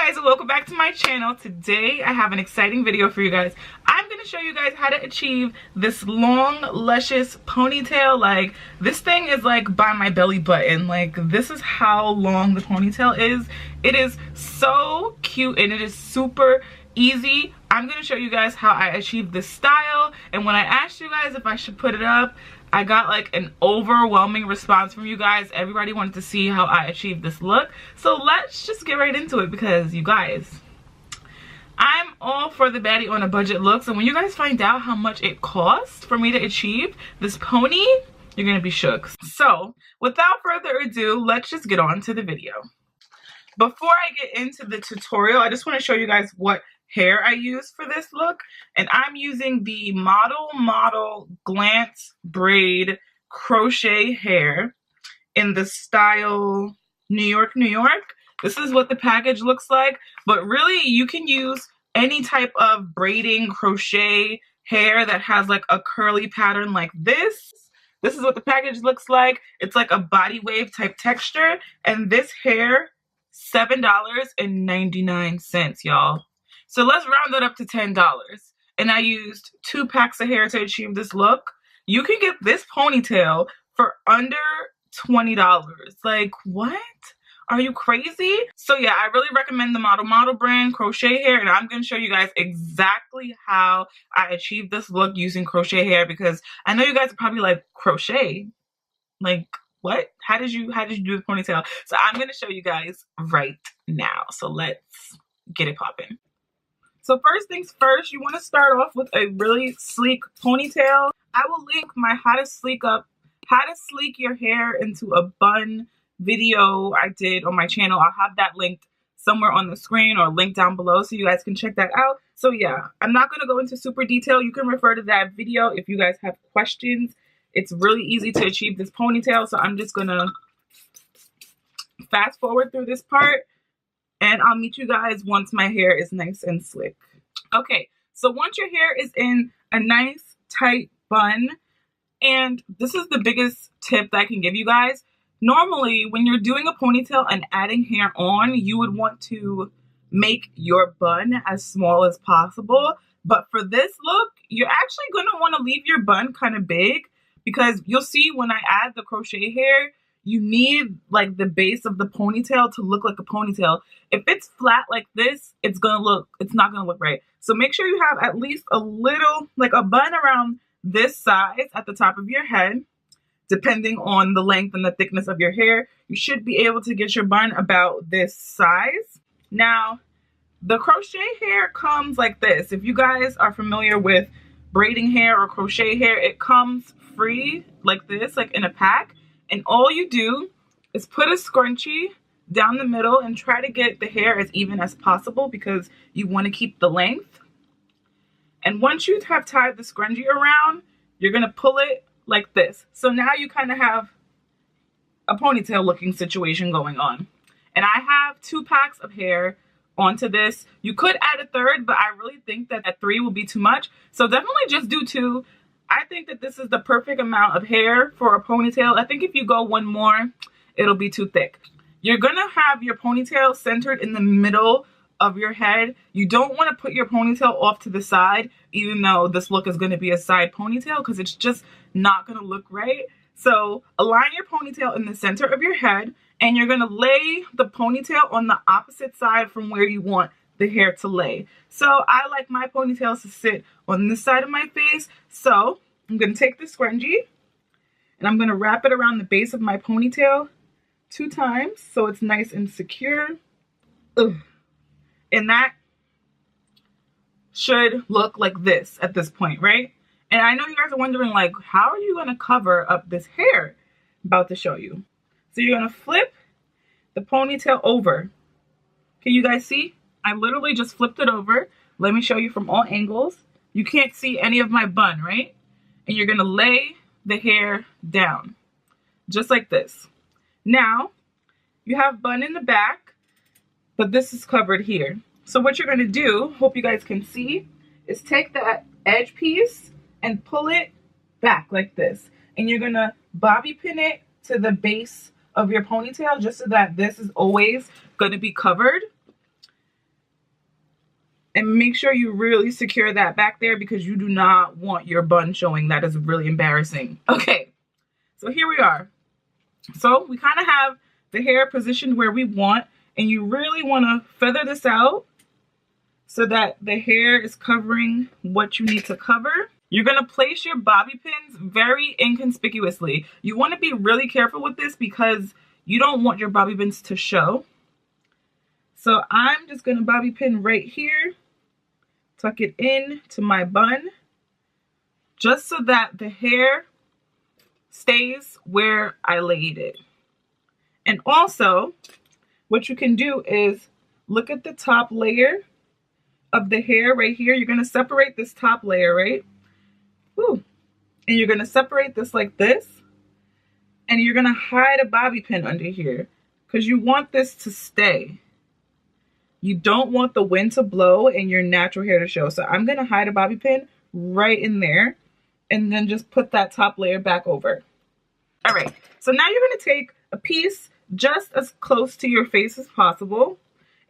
guys, and welcome back to my channel. Today I have an exciting video for you guys. I'm going to show you guys how to achieve this long luscious ponytail. Like, this thing is like by my belly button. Like, this is how long the ponytail is. It is so cute and it is super easy. I'm going to show you guys how I achieved this style, and when I asked you guys if I should put it up, I got like an overwhelming response from you guys. Everybody wanted to see how I achieved this look. So let's just get right into it, because you guys, I'm all for the baddie on a budget looks, and when you guys find out how much it costs for me to achieve this pony, you're gonna be shook. So without further ado, let's just get on to the video. Before I get into the tutorial, I just want to show you guys what hair I use for this look, and I'm using the Model Glance Braid Crochet Hair in the style New York. This is what the package looks like, but really you can use any type of braiding crochet hair that has like a curly pattern like this. This is what the package looks like. It's like a body wave type texture, and this hair, $7.99, y'all. So let's round it up to $10. And I used 2 packs of hair to achieve this look. You can get this ponytail for under $20. Like, what? Are you crazy? So yeah, I really recommend the Model brand crochet hair, and I'm going to show you guys exactly how I achieved this look using crochet hair, because I know you guys are probably like, crochet? Like, what? How did you do the ponytail? So I'm going to show you guys right now. So let's get it popping. So first things first, you want to start off with a really sleek ponytail. I will link my how to sleek your hair into a bun video I did on my channel. I'll have that linked somewhere on the screen or linked down below so you guys can check that out. So yeah, I'm not going to go into super detail. You can refer to that video if you guys have questions. It's really easy to achieve this ponytail, so I'm just going to fast forward through this part, and I'll meet you guys once my hair is nice and slick. Okay, so once your hair is in a nice tight bun, and this is the biggest tip that I can give you guys. Normally, when you're doing a ponytail and adding hair on, you would want to make your bun as small as possible. But for this look, you're actually going to want to leave your bun kind of big, because you'll see when I add the crochet hair, you need like the base of the ponytail to look like a ponytail. If it's flat like this, it's not gonna look right. So make sure you have at least a little, like a bun around this size at the top of your head. Depending on the length and the thickness of your hair, you should be able to get your bun about this size. Now, the crochet hair comes like this. If you guys are familiar with braiding hair or crochet hair, it comes free like this, like in a pack. And all you do is put a scrunchie down the middle and try to get the hair as even as possible, because you want to keep the length. And once you have tied the scrunchie around, you're going to pull it like this. So now you kind of have a ponytail looking situation going on. And I have 2 packs of hair onto this. You could add a third, but I really think that at 3 will be too much. So definitely just do 2. I think that this is the perfect amount of hair for a ponytail. I think if you go 1 more, it'll be too thick. You're going to have your ponytail centered in the middle of your head. You don't want to put your ponytail off to the side, even though this look is going to be a side ponytail, because it's just not going to look right. So align your ponytail in the center of your head, and you're going to lay the ponytail on the opposite side from where you want the hair to lay. So I like my ponytails to sit on this side of my face. So I'm going to take the scrunchie and I'm going to wrap it around the base of my ponytail 2 times so it's nice and secure. Ugh. And that should look like this at this point, right? And I know you guys are wondering, like, how are you going to cover up this hair? I'm about to show you. So you're going to flip the ponytail over. Can you guys see? I literally just flipped it over. Let me show you from all angles. You can't see any of my bun, right? And you're going to lay the hair down, just like this. Now, you have bun in the back, but this is covered here. So what you're going to do, hope you guys can see, is take that edge piece and pull it back like this. And you're going to bobby pin it to the base of your ponytail, just so that this is always going to be covered. And make sure you really secure that back there because you do not want your bun showing. That is really embarrassing. Okay, so here we are. So we kind of have the hair positioned where we want, and you really want to feather this out so that the hair is covering what you need to cover. You're going to place your bobby pins very inconspicuously. You want to be really careful with this because you don't want your bobby pins to show. So I'm just going to bobby pin right here, tuck it in to my bun, just so that the hair stays where I laid it. And also, what you can do is look at the top layer of the hair right here. You're going to separate this top layer, right? Woo. And you're going to separate this like this. And you're going to hide a bobby pin under here because you want this to stay. You don't want the wind to blow and your natural hair to show. So I'm going to hide a bobby pin right in there and then just put that top layer back over. All right, so now you're going to take a piece just as close to your face as possible,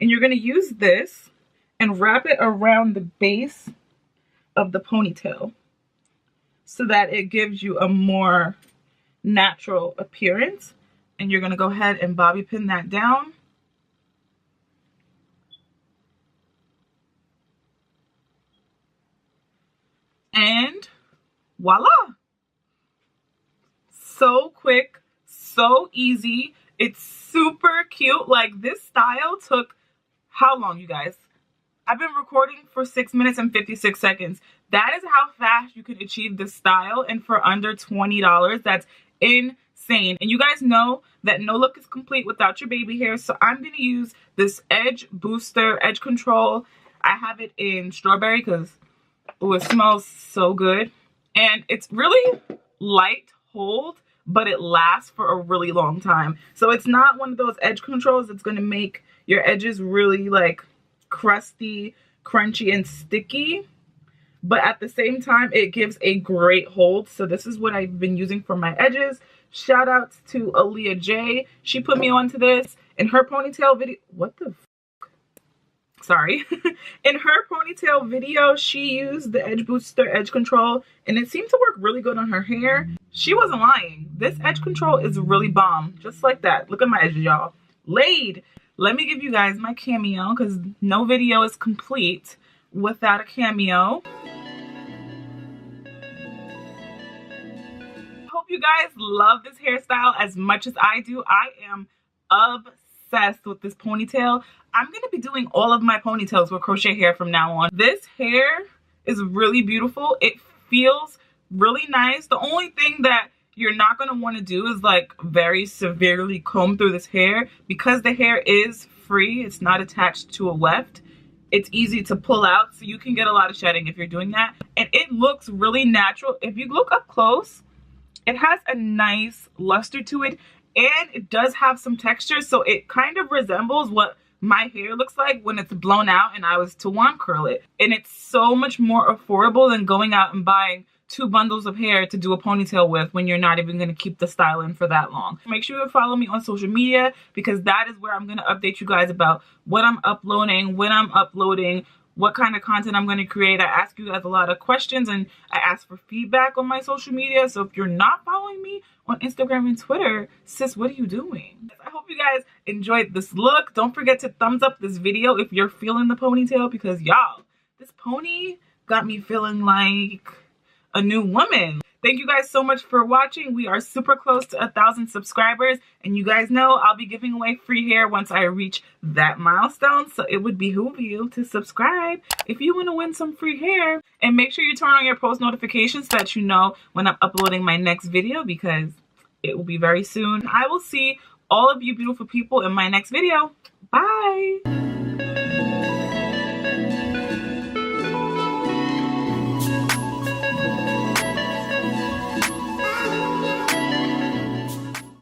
and you're going to use this and wrap it around the base of the ponytail so that it gives you a more natural appearance. And you're going to go ahead and bobby pin that down. And voila! So quick, so easy. It's super cute. Like, this style took how long, you guys? I've been recording for 6 minutes and 56 seconds. That is how fast you can achieve this style, and for under $20. That's insane. And you guys know that no look is complete without your baby hair, so I'm going to use this edge booster, edge control. I have it in strawberry because it smells so good. And it's really light hold, but it lasts for a really long time. So it's not one of those edge controls that's going to make your edges really like crusty, crunchy, and sticky. But at the same time, it gives a great hold. So this is what I've been using for my edges. Shout outs to Aaliyah J. She put me onto this in her ponytail video. What the sorry. In her ponytail video, she used the edge booster edge control, and it seemed to work really good on her hair. She wasn't lying. This edge control is really bomb. Just like that. Look at my edges, y'all. Laid. Let me give you guys my cameo because no video is complete without a cameo. Hope you guys love this hairstyle as much as I do. I am obsessed with this ponytail. I'm going to be doing all of my ponytails with crochet hair from now on. This hair is really beautiful. It feels really nice. The only thing that you're not going to want to do is like very severely comb through this hair because the hair is free. It's not attached to a weft. It's easy to pull out, so you can get a lot of shedding if you're doing that. And it looks really natural. If you look up close, it has a nice luster to it, and it does have some texture, so it kind of resembles what my hair looks like when it's blown out and I was to wand curl it. And it's so much more affordable than going out and buying 2 bundles of hair to do a ponytail with when you're not even going to keep the style in for that long. Make sure you follow me on social media because that is where I'm going to update you guys about what I'm uploading, when I'm uploading, what kind of content I'm going to create. I ask you guys a lot of questions and I ask for feedback on my social media. So if you're not following me on Instagram and Twitter, sis, what are you doing? I hope you guys enjoyed this look. Don't forget to thumbs up this video if you're feeling the ponytail because y'all, this pony got me feeling like a new woman. Thank you guys so much for watching. We are super close to 1,000 subscribers, and you guys know I'll be giving away free hair once I reach that milestone, so it would behoove you to subscribe if you want to win some free hair. And make sure you turn on your post notifications so that you know when I'm uploading my next video because it will be very soon. I will see all of you beautiful people in my next video. Bye!